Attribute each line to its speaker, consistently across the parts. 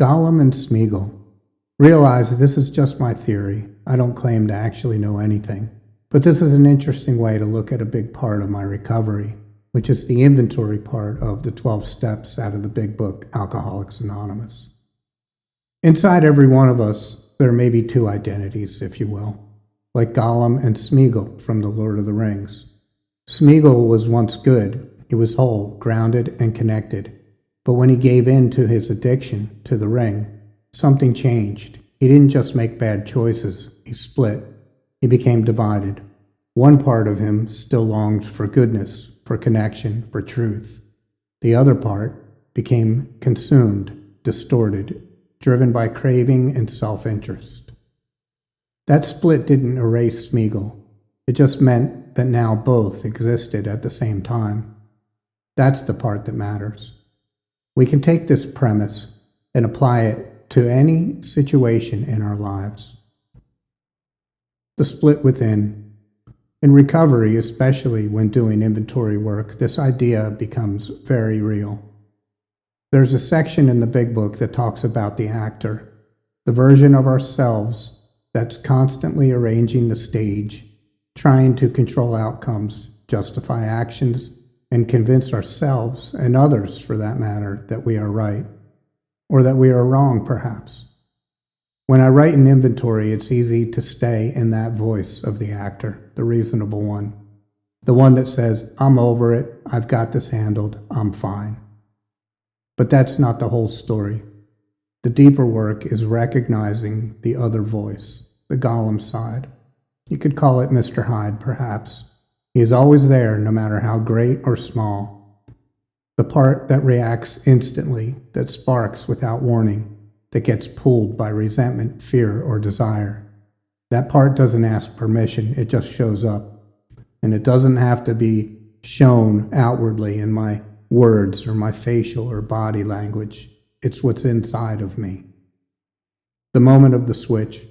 Speaker 1: Gollum and Smeagol. Realize this is just my theory. I don't claim to actually know anything. But this is an interesting way to look at a big part of my recovery, which is the inventory part of the 12 steps out of the big book, Alcoholics Anonymous. Inside every one of us, there may be two identities, if you will, like Gollum and Smeagol from The Lord of the Rings. Smeagol was once good. He was whole, grounded, and connected. But when he gave in to his addiction to the ring, something changed. He didn't just make bad choices. He split. He became divided. One part of him still longed for goodness, for connection, for truth. The other part became consumed, distorted, driven by craving and self-interest. That split didn't erase Smeagol. It just meant that now both existed at the same time. That's the part that matters. We can take this premise and apply it to any situation in our lives. The split within. In recovery, especially when doing inventory work, this idea becomes very real. There's a section in the big book that talks about the actor, the version of ourselves that's constantly arranging the stage, trying to control outcomes, justify actions, and convince ourselves, and others for that matter, that we are right, or that we are wrong perhaps. When I write an inventory, it's easy to stay in that voice of the actor, the reasonable one, the one that says, I'm over it, I've got this handled, I'm fine. But that's not the whole story. The deeper work is recognizing the other voice, the Gollum side. You could call it Mr. Hyde, perhaps. He is always there, no matter how great or small. The part that reacts instantly, that sparks without warning, that gets pulled by resentment, fear, or desire. That part doesn't ask permission, it just shows up. And it doesn't have to be shown outwardly in my words or my facial or body language. It's what's inside of me. The moment of the switch.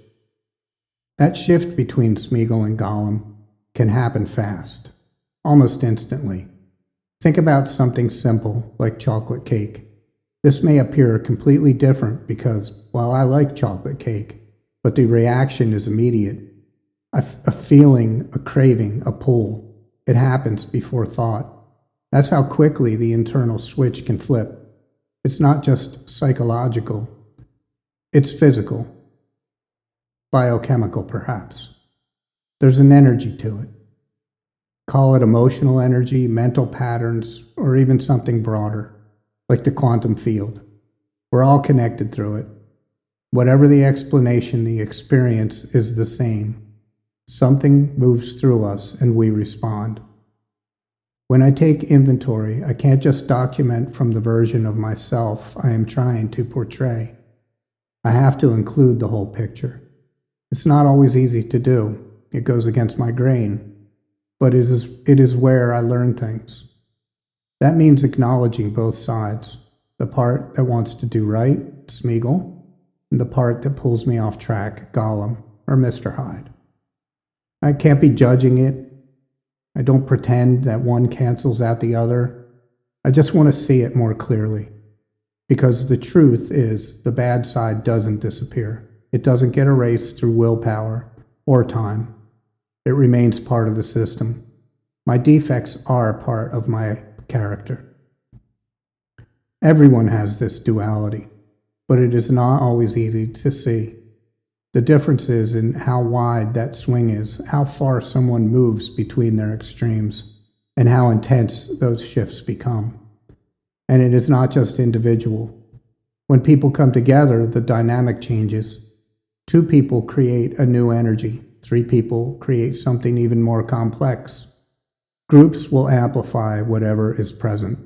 Speaker 1: That shift between Smeagol and Gollum can happen fast, almost instantly. Think about something simple like chocolate cake. This may appear completely different because, well, I like chocolate cake, but the reaction is immediate. A feeling, a craving, a pull. It happens before thought. That's how quickly the internal switch can flip. It's not just psychological. It's physical. Biochemical, perhaps. There's an energy to it. Call it emotional energy, mental patterns, or even something broader, like the quantum field. We're all connected through it. Whatever the explanation, the experience is the same. Something moves through us and we respond. When I take inventory, I can't just document from the version of myself I am trying to portray. I have to include the whole picture. It's not always easy to do. It goes against my grain. But it is where I learn things. That means acknowledging both sides. The part that wants to do right, Smeagol, and the part that pulls me off track, Gollum, or Mr. Hyde. I can't be judging it. I don't pretend that one cancels out the other. I just want to see it more clearly. Because the truth is, the bad side doesn't disappear. It doesn't get erased through willpower or time. It remains part of the system. My defects are part of my character. Everyone has this duality, but it is not always easy to see. The difference is in how wide that swing is, how far someone moves between their extremes, and how intense those shifts become. And it is not just individual. When people come together, the dynamic changes. 2 people create a new energy. 3 people create something even more complex. Groups will amplify whatever is present.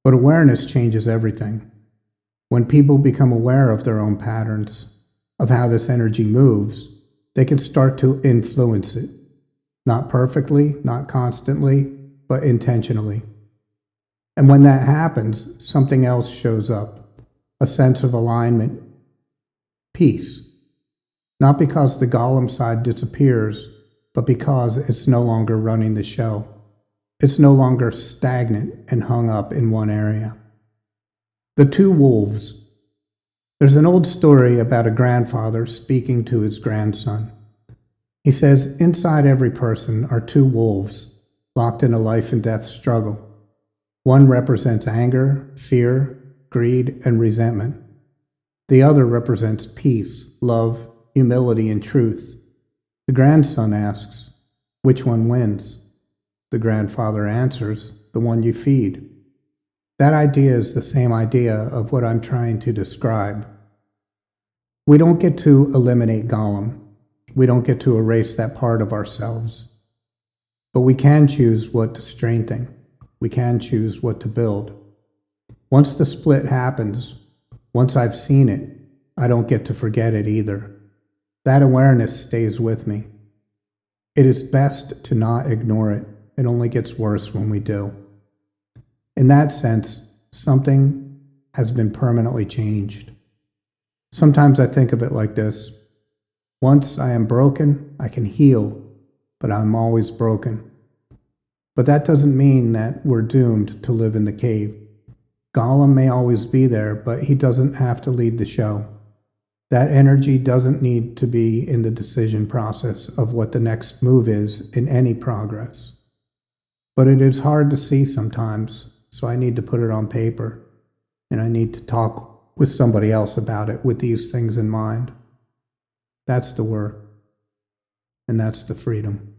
Speaker 1: But awareness changes everything. When people become aware of their own patterns, of how this energy moves, they can start to influence it. Not perfectly, not constantly, but intentionally. And when that happens, something else shows up. A sense of alignment. Peace. Not because the Gollum side disappears, but because it's no longer running the show. It's no longer stagnant and hung up in one area. The 2 wolves, There's an old story about a grandfather speaking to his grandson. He says, inside every person are two wolves locked in a life and death struggle. One represents anger, fear, greed, and resentment. The other represents peace, love, humility, and truth. The grandson asks, which one wins? The grandfather answers, the one you feed. That idea is the same idea of what I'm trying to describe. We don't get to eliminate Gollum. We don't get to erase that part of ourselves. But we can choose what to strengthen. We can choose what to build. Once the split happens, once I've seen it, I don't get to forget it either. That awareness stays with me. It is best to not ignore it. It only gets worse when we do. In that sense, something has been permanently changed. Sometimes I think of it like this. Once I am broken, I can heal, but I'm always broken. But that doesn't mean that we're doomed to live in the cave. Gollum may always be there, but he doesn't have to lead the show. That energy doesn't need to be in the decision process of what the next move is in any progress. But it is hard to see sometimes, so I need to put it on paper, and I need to talk with somebody else about it with these things in mind. That's the work, and that's the freedom.